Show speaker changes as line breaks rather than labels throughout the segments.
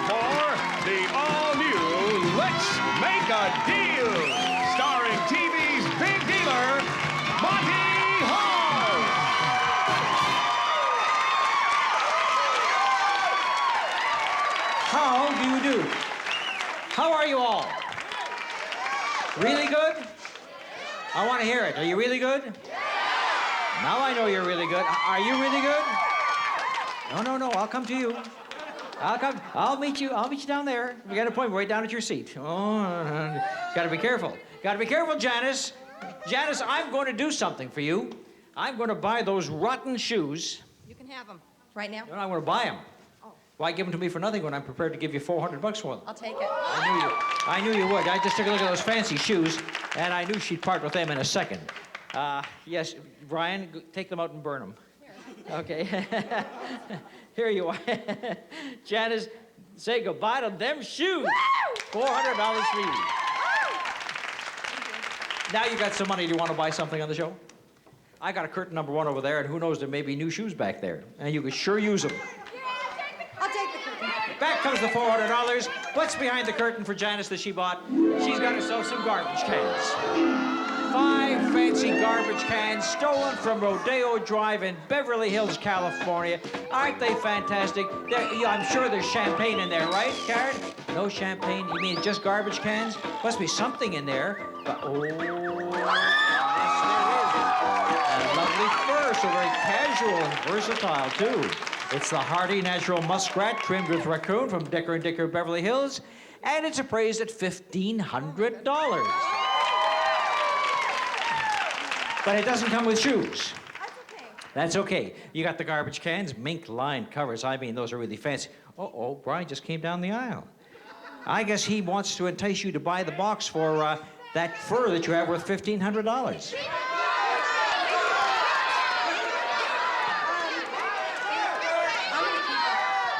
for the all-new Let's Make a Deal, starring TV's big dealer, Monty Hall.
How do you do? How are you all? Really good? I want to hear it. Are you really good? Now I know you're really good. Are you really good? No, I'll come to you. I'll meet you down there. We got an appointment right down at your seat. Oh, gotta be careful. Gotta be careful, Janice. Janice, I'm going to do something for you. I'm going to buy those rotten shoes.
You can have them right now.
No, I'm going to buy them.
Oh.
Why give them to me for nothing when I'm prepared to give you $400 for them?
I'll take it.
I knew you would. I just took a look at those fancy shoes, and I knew she'd part with them in a second. Yes, Brian, take them out and burn them. Okay. Here you are. Janice, say goodbye to them shoes. $400 for you. Now you got some money. Do you want to buy something on the show? I got a curtain number 1 over there, and who knows, there may be new shoes back there. And you could sure use them.
I'll take the curtain.
Back comes the $400. What's behind the curtain for Janice that she bought? She's got herself some garbage cans. 5 fancy garbage cans stolen from Rodeo Drive in Beverly Hills, California. Aren't they fantastic? I'm sure there's champagne in there, right, Karen? No champagne? You mean just garbage cans? Must be something in there. But, oh, yes, there is. A lovely fur, so very casual and versatile, too. It's the hardy natural muskrat trimmed with raccoon from Dicker & Dicker, Beverly Hills, and it's appraised at $1,500. But it doesn't come with shoes.
That's okay.
That's okay. You got the garbage cans, mink-lined covers. I mean, those are really fancy. Uh-oh, Brian just came down the aisle. I guess he wants to entice you to buy the box for that fur that you have worth $1,500.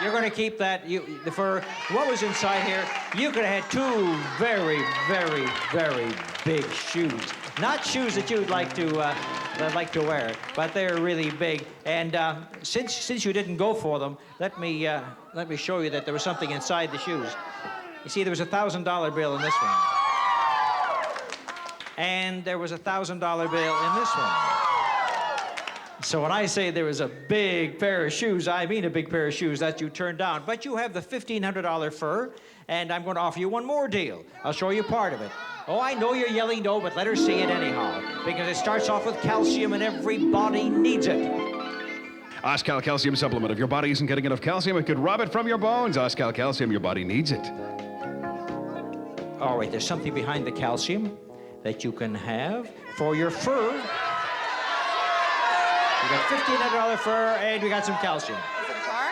You're going to keep that, the fur. What was inside here? You could have had 2 very, very, very big shoes. Not shoes that you'd like to wear, but they're really big. And since you didn't go for them, let me show you that there was something inside the shoes. You see, there was a $1,000 bill in this one, and there was a $1,000 bill in this one. So when I say there was a big pair of shoes, I mean a big pair of shoes that you turned down. But you have the $1,500 fur, and I'm going to offer you one more deal. I'll show you part of it. Oh, I know you're yelling no, but let her see it anyhow, because it starts off with calcium, and everybody needs it.
Oscal Calcium Supplement. If your body isn't getting enough calcium, it could rob it from your bones. Oscal Calcium, your body needs it.
All right, there's something behind the calcium that you can have for your fur. You got $1,500 fur, and we got some calcium.
Is it a car?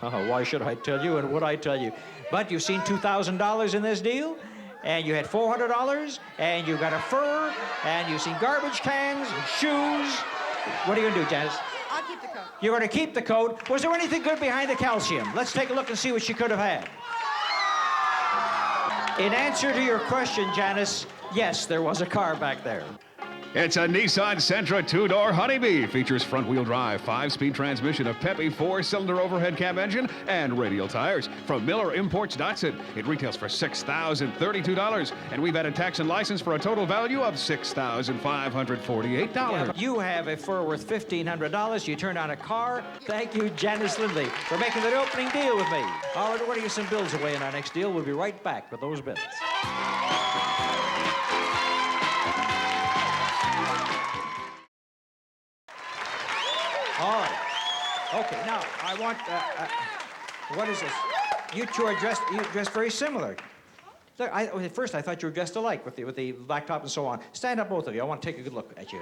Oh, why should I tell you, and would I tell you? But you've seen $2,000 in this deal, and you had $400, and you got a fur, and you've seen garbage cans and shoes. What are you gonna do, Janice?
I'll keep the coat.
You're gonna keep the coat. Was there anything good behind the calcium? Let's take a look and see what she could have had. In answer to your question, Janice, yes, there was a car back there.
It's a Nissan Sentra 2-door Honeybee. Features front-wheel drive, 5-speed transmission, a peppy 4-cylinder overhead cab engine, and radial tires. From Miller Imports Datsun. It retails for $6,032, and we've added tax and license for a total value of $6,548.
You have a fur worth $1,500. You turned on a car. Thank you, Janice Lindley, for making that opening deal with me. All right, we're going to get some bills away in our next deal. We'll be right back with those bills. All right. Okay, now, I want, what is this? You two are dressed very similar. Look, at first I thought you were dressed alike with the black top and so on. Stand up, both of you. I want to take a good look at you.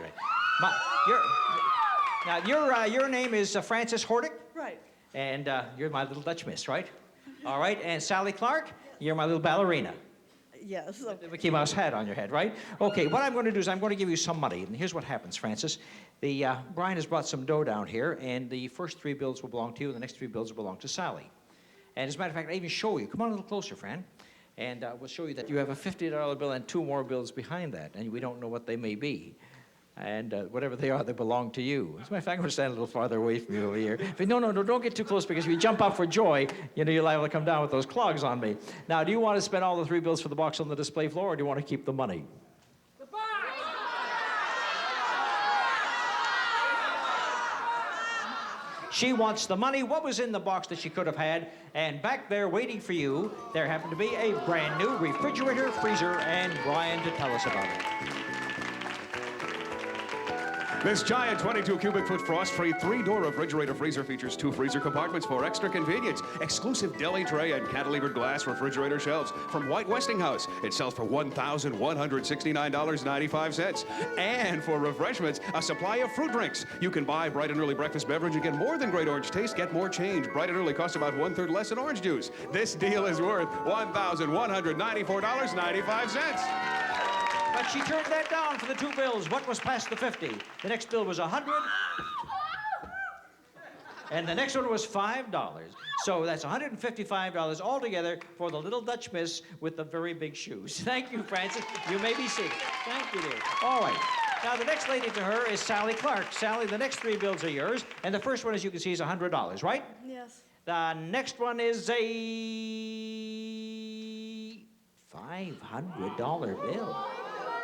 Your name is Frances Hordick?
Right.
And you're my little Dutch miss, right? All right, and Sally Clark, you're my little ballerina.
Yes.
The Mickey Mouse hat on your head, right? Okay, what I'm going to do is I'm going to give you some money. And here's what happens, Francis. Brian has brought some dough down here, and the first 3 bills will belong to you, and the next 3 bills will belong to Sally. And as a matter of fact, I'll even show you. Come on a little closer, Fran. And we'll show you that you have a $50 bill and 2 more bills behind that, and we don't know what they may be. And whatever they are, they belong to you. As a matter of fact, I'm going to stand a little farther away from you over here. But no, don't get too close, because if you jump up for joy, you know, you're liable to come down with those clogs on me. Now, do you want to spend all the 3 bills for the box on the display floor, or do you want to keep the money?
The box!
She wants the money. What was in the box that she could have had? And back there waiting for you, there happened to be a brand new refrigerator, freezer, and Brian to tell us about it.
This giant 22 cubic foot frost-free 3-door refrigerator freezer features 2 freezer compartments for extra convenience, exclusive deli tray and cantilevered glass refrigerator shelves from White Westinghouse. It sells for $1,169.95. And for refreshments, a supply of fruit drinks. You can buy Bright and Early breakfast beverage and get more than great orange taste, get more change. Bright and Early costs about 1/3 less than orange juice. This deal is worth $1,194.95.
But she turned that down for the 2 bills. What was past the 50? The next bill was $100. And the next one was $5. So that's $155 altogether for the little Dutch miss with the very big shoes. Thank you, Frances. You may be seated. Thank you, dear. All right. Now, the next lady to her is Sally Clark. Sally, the next 3 bills are yours. And the first one, as you can see, is $100, right?
Yes.
The next one is a $500 bill.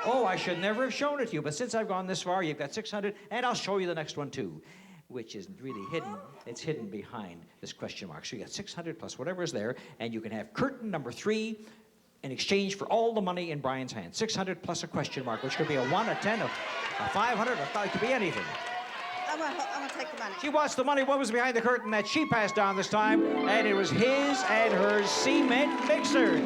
Oh, I should never have shown it to you, but since I've gone this far, you've got $600, and I'll show you the next one, too, which isn't really hidden. It's hidden behind this question mark. So you got $600 plus whatever is there, and you can have curtain number 3 in exchange for all the money in Brian's hand. $600 plus a question mark, which could be a 1, a 10, a 500, it could be anything.
I'm gonna take the money.
She wants the money. What was behind the curtain that she passed down this time? And it was his and her cement mixers.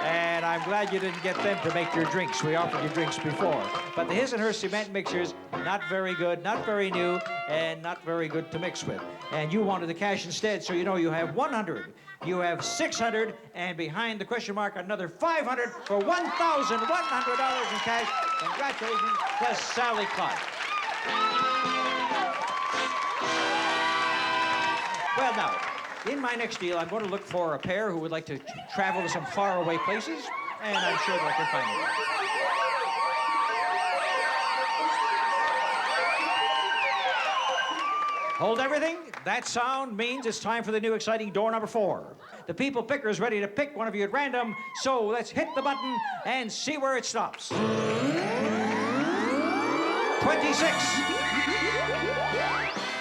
And I'm glad you didn't get them to make your drinks. We offered you drinks before. But the his and her cement mixers, not very good, not very new, and not very good to mix with. And you wanted the cash instead, so you know you have 100. You have 600, and behind the question mark, another 500 for $1,100 in cash. Congratulations to Sally Clark. Well, now, in my next deal, I'm going to look for a pair who would like to travel to some faraway places, and I'm sure that I can find them. Hold everything. That sound means it's time for the new exciting door number 4. The people picker is ready to pick one of you at random, so let's hit the button and see where it stops. 26.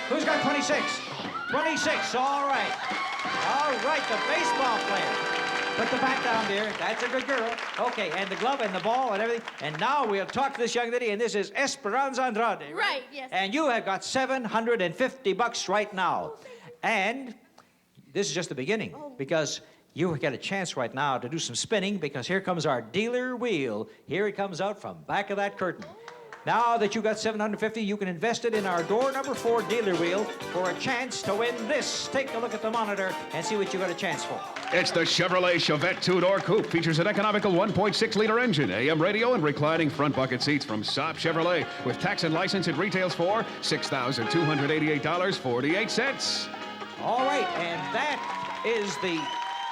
Who's got 26? 26, all right. All right, the baseball player. Put the bat down there. That's a good girl. Okay, and the glove and the ball and everything. And now we'll talk to this young lady, and this is Esperanza Andrade.
Right, yes.
And you have got $750 right now. And this is just the beginning, because you get a chance right now to do some spinning, because here comes our dealer wheel. Here it comes out from back of that curtain. Now that you got $750, you can invest it in our door number 4 dealer wheel for a chance to win this. Take a look at the monitor and see what you got a chance for.
It's the Chevrolet Chevette 2-door coupe. Features an economical 1.6-liter engine, AM radio, and reclining front bucket seats from Saab Chevrolet. With tax and license, it retails for $6,288.48.
All right, and that is the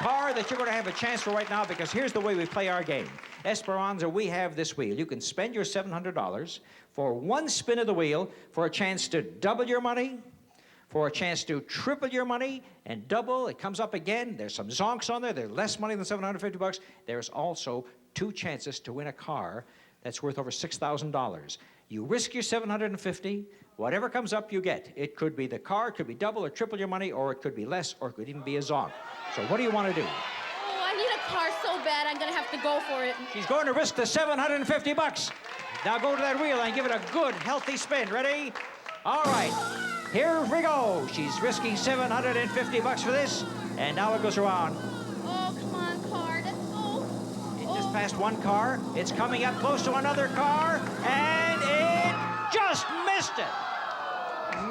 car that you're going to have a chance for right now, because here's the way we play our game. Esperanza, we have this wheel. You can spend your $700 for 1 spin of the wheel for a chance to double your money, for a chance to triple your money, and double. It comes up again. There's some zonks on there. There's less money than $750. There's also 2 chances to win a car that's worth over $6,000. You risk your $750. Whatever comes up, you get. It could be the car, it could be double or triple your money, or it could be less, or it could even be a zonk. So what do you want to do?
Oh, I need a car so bad, I'm gonna have to go for it.
She's going to risk the $750. Now go to that wheel and give it a good, healthy spin. Ready? All right. Here we go. She's risking $750 for this, and now it goes around.
Oh, come on, car, let's go.
It just passed 1 car. It's coming up close to another car, and it just missed it.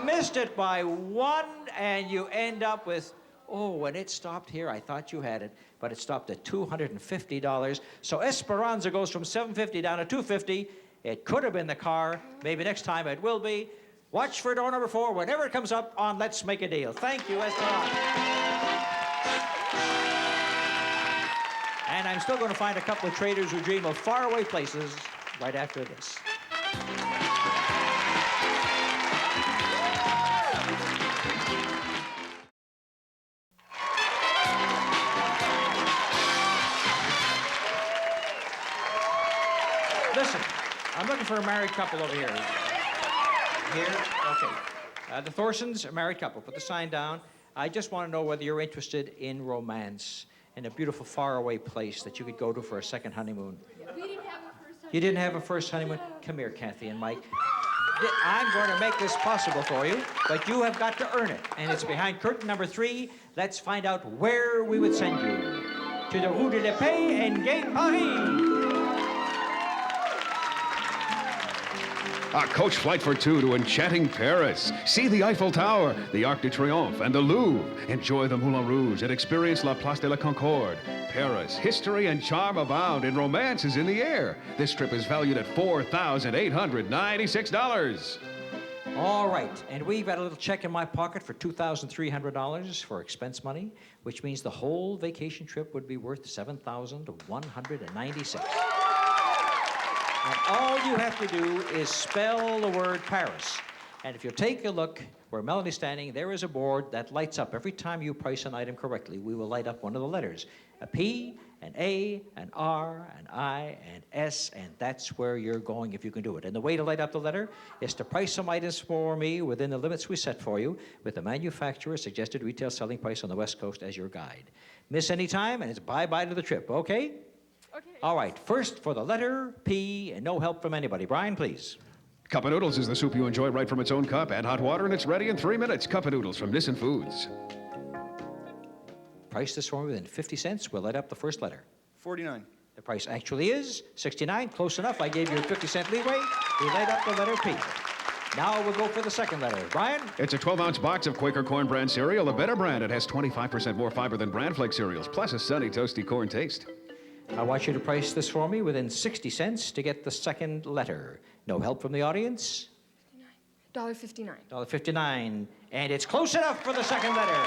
Missed it by 1, and you end up with, oh, when it stopped here, I thought you had it, but it stopped at $250. So Esperanza goes from $750 down to $250. It could have been the car. Maybe next time it will be. Watch for door number 4 whenever it comes up on Let's Make a Deal. Thank you, Esperanza. And I'm still going to find a couple of traders who dream of faraway places right after this. Listen, I'm looking for a married couple over here. Here? Okay. The Thorsons, a married couple. Put the sign down. I just want to know whether you're interested in romance in a beautiful faraway place that you could go to for a second honeymoon.
We didn't have a first time.
You didn't have a first honeymoon? Come here, Kathy and Mike. I'm going to make this possible for you, but you have got to earn it. And it's behind curtain number 3. Let's find out where we would send you. To the Rue de la Paix and Gay Paris.
A coach flight for 2 to enchanting Paris. See the Eiffel Tower, the Arc de Triomphe, and the Louvre. Enjoy the Moulin Rouge and experience La Place de la Concorde. Paris, history and charm abound, and romance is in the air. This trip is valued at $4,896.
All right, and we've got a little check in my pocket for $2,300 for expense money, which means the whole vacation trip would be worth $7,196. And all you have to do is spell the word Paris. And if you take a look where Melanie's standing, there is a board that lights up. Every time you price an item correctly, we will light up one of the letters. A P, an A, an R, an I, an S, and that's where you're going if you can do it. And the way to light up the letter is to price some items for me within the limits we set for you with the manufacturer's suggested retail selling price on the West Coast as your guide. Miss any time, and it's bye-bye to the trip, okay?
Okay.
All right, first for the letter P, and no help from anybody. Brian, please.
Cup of Noodles is the soup you enjoy right from its own cup. Add hot water and it's ready in 3 minutes. Cup of Noodles from Nissan Foods.
Price this for me within 50 cents. We'll light up the first letter.
49.
The price actually is 69. Close enough. I gave you a 50-cent leeway. We light up the letter P. Now we'll go for the second letter. Brian?
It's a 12-ounce box of Quaker Corn brand cereal, a better brand. It has 25% more fiber than Bran Flake cereals, plus a sunny, toasty corn taste.
I want you to price this for me within 60 cents to get the second letter. No help from the audience?
$1.59.
$1.59. And it's close enough for the second letter.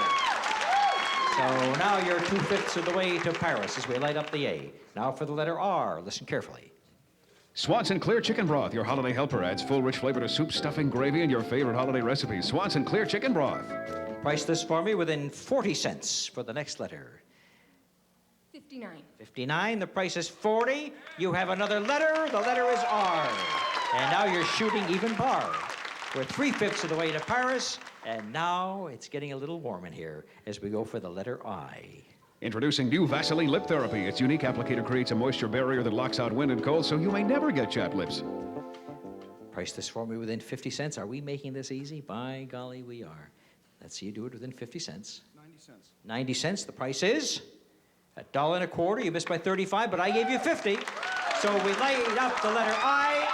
So now you're 2/5 of the way to Paris as we light up the A. Now for the letter R. Listen carefully.
Swanson Clear Chicken Broth, your holiday helper, adds full, rich flavor to soup, stuffing, gravy, and your favorite holiday recipes. Swanson Clear Chicken Broth.
Price this for me within 40 cents for the next letter.
59.
59. The price is 40. You have another letter. The letter is R. And now you're shooting even par. We're 3/5 of the way to Paris, and now it's getting a little warm in here as we go for the letter I.
Introducing new Vaseline Lip Therapy. Its unique applicator creates a moisture barrier that locks out wind and cold, so you may never get chapped lips.
Price this for me within 50 cents. Are we making this easy? By golly, we are. Let's see you do it within 50 cents.
90 cents.
90 cents. The price is $1.25. You missed by 35, but I gave you 50. So we laid up the letter I,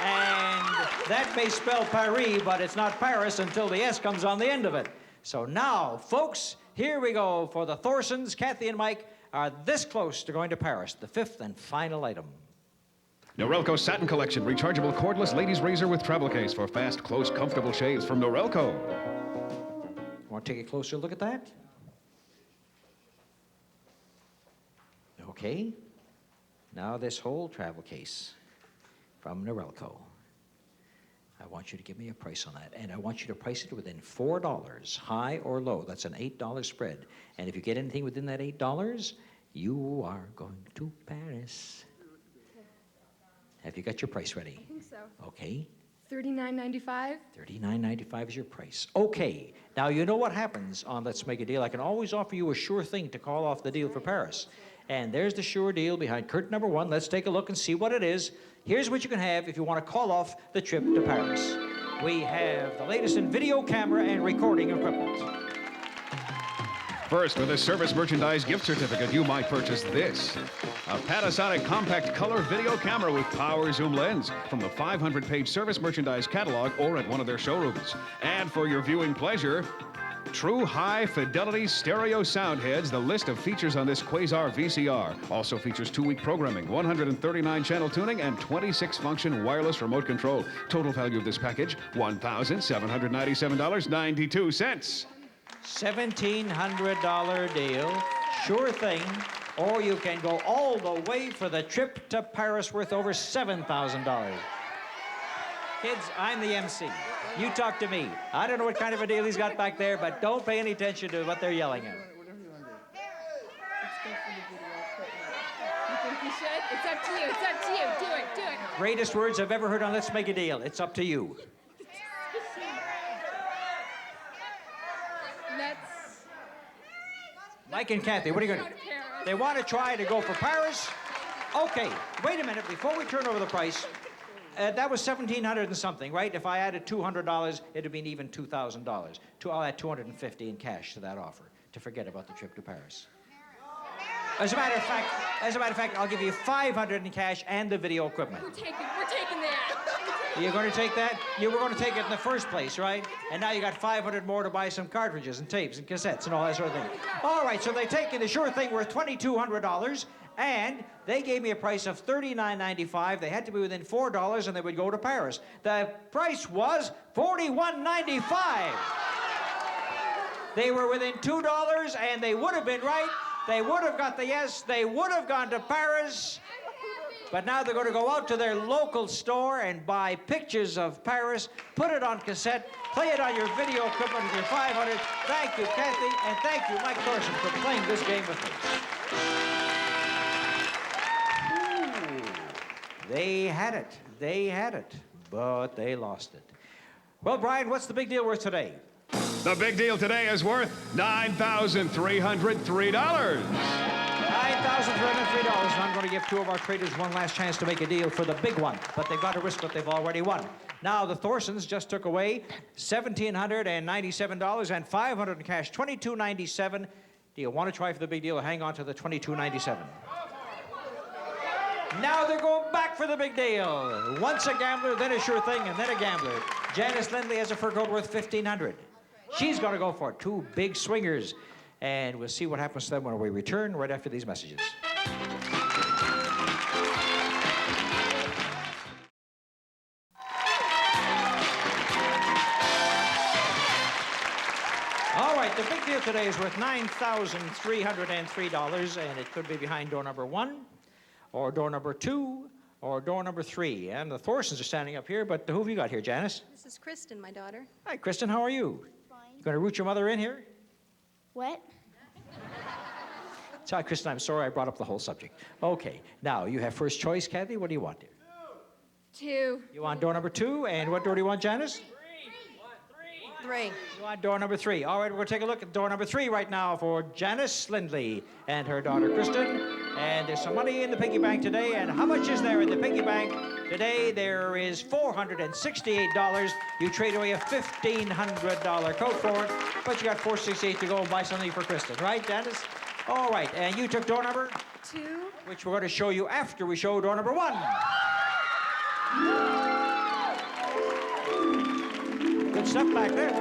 and that may spell Paris, but it's not Paris until the S comes on the end of it. So now, folks, here we go for the Thorsons. Kathy and Mike are this close to going to Paris, the fifth and final item.
Norelco Satin Collection, rechargeable cordless ladies razor with travel case for fast, close, comfortable shaves from Norelco.
Want to take a closer look at that? Okay. Now this whole travel case from Norelco. I want you to give me a price on that, and I want you to price it within $4, high or low. That's an $8 spread. And if you get anything within that $8, you are going to Paris. Have you got your price ready?
I think so.
Okay.
$39.95.
$39.95 is your price. Okay. Now, you know what happens on Let's Make a Deal. I can always offer you a sure thing to call off the deal for Paris. And there's the sure deal behind curtain number 1. Let's take a look and see what it is. Here's what you can have if you want to call off the trip to Paris. We have the latest in video camera and recording equipment.
First, with a service merchandise gift certificate, you might purchase this. A Panasonic compact color video camera with power zoom lens from the 500-page service merchandise catalog or at one of their showrooms. And for your viewing pleasure, true high-fidelity stereo sound heads. The list of features on this Quasar VCR also features 2-week programming, 139-channel tuning, and 26-function wireless remote control. Total value of this package, $1,797.92.
$1,700 deal, sure thing, or you can go all the way for the trip to Paris worth over $7,000. Kids, I'm the MC. You talk to me. I don't know what kind of a deal he's got back there, but don't pay any attention to what they're yelling at.
You think we should? It's up to you. It's up to you. Do it. Do it.
Greatest words I've ever heard on Let's Make a Deal. It's up to you.
Let's
Mike and Kathy, what are you going
go
to
to Paris.
They want to try to go for Paris? Okay, wait a minute. Before we turn over the price, that was $1,700 and something, right? If I added $200, it'd have been even $2,000. I'll add $250 in cash to that offer to forget about the trip to Paris. As a matter of fact, I'll give you $500 in cash and the video equipment.
We're taking that.
You're going to take that? You were going to take it in the first place, right? And now you got $500 more to buy some cartridges and tapes and cassettes and all that sort of thing. All right, so they take the sure thing worth $2,200, and they gave me a price of $39.95. They had to be within $4, and they would go to Paris. The price was $41.95. They were within $2, and they would have been right. They would have got the yes. They would have gone to Paris. But now they're going to go out to their local store and buy pictures of Paris, put it on cassette, play it on your video equipment for $500. Thank you, Kathy, and thank you, Mike Thorson, for playing this game with me. Ooh, they had it. They had it, but they lost it. Well, Brian, what's the big deal worth today?
The big deal today is worth $9,303.
$9,303, and I'm going to give two of our traders one last chance to make a deal for the big one, but they've got to risk what they've already won. Now, the Thorsons just took away $1,797 and $500 in cash, $2,297. Do you want to try for the big deal or hang on to the $2,297? Now they're going back for the big deal. Once a gambler, then a sure thing, and then a gambler. Janice Lindley has a fur coat worth $1,500. She's going to go for it. Two big swingers. And we'll see what happens to them when we return right after these messages. All right, the big deal today is worth $9,303, and it could be behind door number 1, or door number 2, or door number 3. And the Thorsons are standing up here, but who have you got here, Janice?
This is Kristen, my daughter.
Hi, Kristen, how are you?
Fine.
You going to root your mother in here?
What?
Sorry, Kristen, I'm sorry I brought up the whole subject. Okay, now you have first choice, Kathy. What do you want, dear?
2.
You want door number 2, and what door do you want, Janice?
3.
You want door number 3. All right, we're going to take a look at door number 3 right now for Janice Lindley and her daughter, Kristen. And there's some money in the piggy bank today, and how much is there in the piggy bank? Today, there is $468. You trade away a $1,500 coat for it, but you got $468 to go and buy something for Kristen, right, Janice? All right, and you took door number?
2.
Which we're going to show you after we show door number 1. Good stuff back there.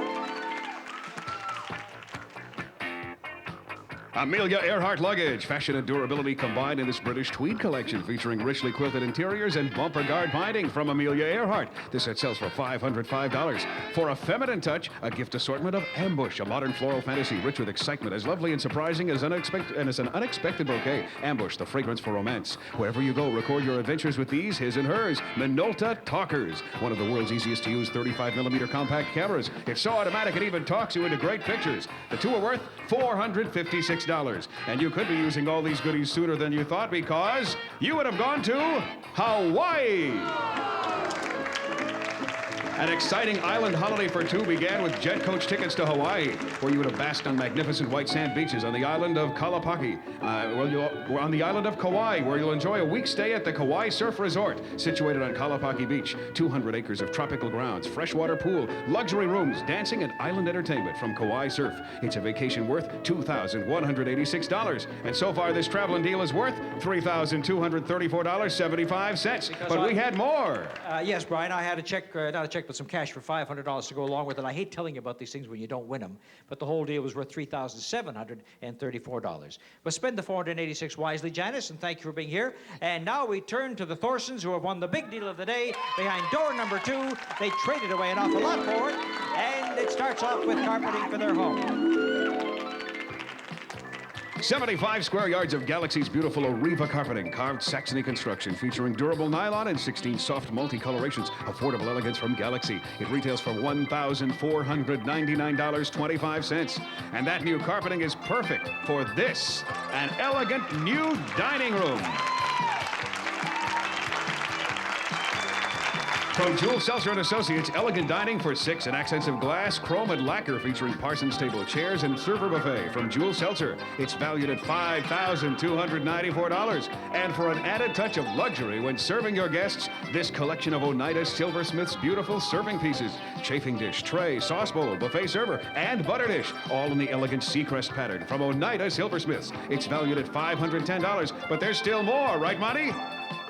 Amelia Earhart luggage, fashion and durability combined in this British tweed collection featuring richly quilted interiors and bumper guard binding from Amelia Earhart. This set sells for $505. For a feminine touch, a gift assortment of Ambush, a modern floral fantasy rich with excitement, as lovely and surprising as an unexpected bouquet. Ambush, the fragrance for romance. Wherever you go, record your adventures with these, his and hers, Minolta Talkers, one of the world's easiest to use 35mm compact cameras. It's so automatic it even talks you into great pictures. The two are worth $456. And you could be using all these goodies sooner than you thought, because you would have gone to Hawaii. An exciting island holiday for two began with jet coach tickets to Hawaii, where you would have basked on magnificent white sand beaches on the island of Kalapaki. On the island of Kauai, where you'll enjoy a week stay at the Kauai Surf Resort, situated on Kalapaki Beach. 200 acres of tropical grounds, freshwater pool, luxury rooms, dancing, and island entertainment from Kauai Surf. It's a vacation worth $2,186. And so far, this traveling deal is worth $3,234.75. But we had more.
Yes, Brian, I had a check, not a check, but some cash for $500 to go along with it. I hate telling you about these things when you don't win them, but the whole deal was worth $3,734. But spend the $486 wisely, Janice, and thank you for being here. And now we turn to the Thorsons, who have won the big deal of the day behind door number 2. They traded away an awful lot for it, and it starts off with carpeting for their home.
75 square yards of Galaxy's beautiful Arriva carpeting, carved Saxony construction, featuring durable nylon and 16 soft multi-colorations. Affordable elegance from Galaxy. It retails for $1,499.25. And that new carpeting is perfect for this, an elegant new dining room. From Jules Seltzer & Associates, elegant dining for 6 in accents of glass, chrome, and lacquer, featuring Parsons table chairs and server buffet from Jules Seltzer. It's valued at $5,294. And for an added touch of luxury when serving your guests, this collection of Oneida Silversmith's beautiful serving pieces: chafing dish, tray, sauce bowl, buffet server, and butter dish, all in the elegant Seacrest pattern from Oneida Silversmiths. It's valued at $510, but there's still more, right, Monty?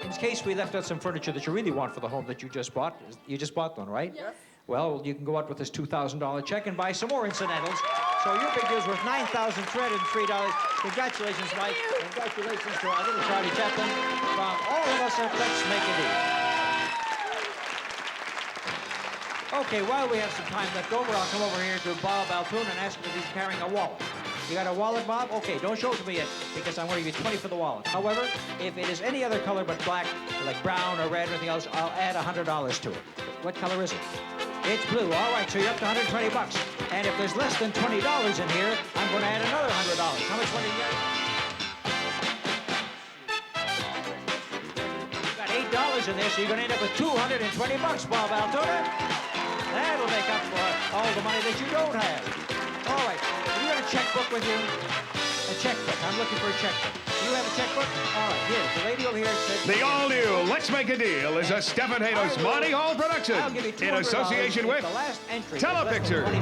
In case we left out some furniture that you really want for the home that you just bought. You just bought one, right? Yes. Well, you can go out with this $2,000 check and buy some more incidentals. So your big deal's worth $9,303. Congratulations, Mike. Congratulations to our little Charlie Chaplin. From all of us at Let's Make a Deal. Okay, while we have some time left over, I'll come over here to Bob Altoon and ask him if he's carrying a wallet. You got a wallet, Bob? Okay, don't show it to me yet, because I'm going to give you 20 for the wallet. However, if it is any other color but black, like brown or red or anything else, I'll add $100 to it. What color is it? It's blue. All right, so you're up to $120. And if there's less than $20 in here, I'm going to add another $100. How much money do you get? You got $8 in there, so you're going to end up with $220, Bob Altoona. That'll make up for all the money that you don't have. All right. You have a checkbook with you? A checkbook. I'm looking for a checkbook. Do you have a checkbook? All right, here. The lady over here said...
The all-new Let's Make a Deal is a Stephen Hados Monty Hall production
I'll give you $200
in association with
the last entry.
Telepicture.
Show me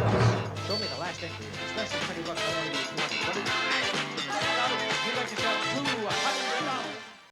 the last entry. It's less than $20. I want to give you $200.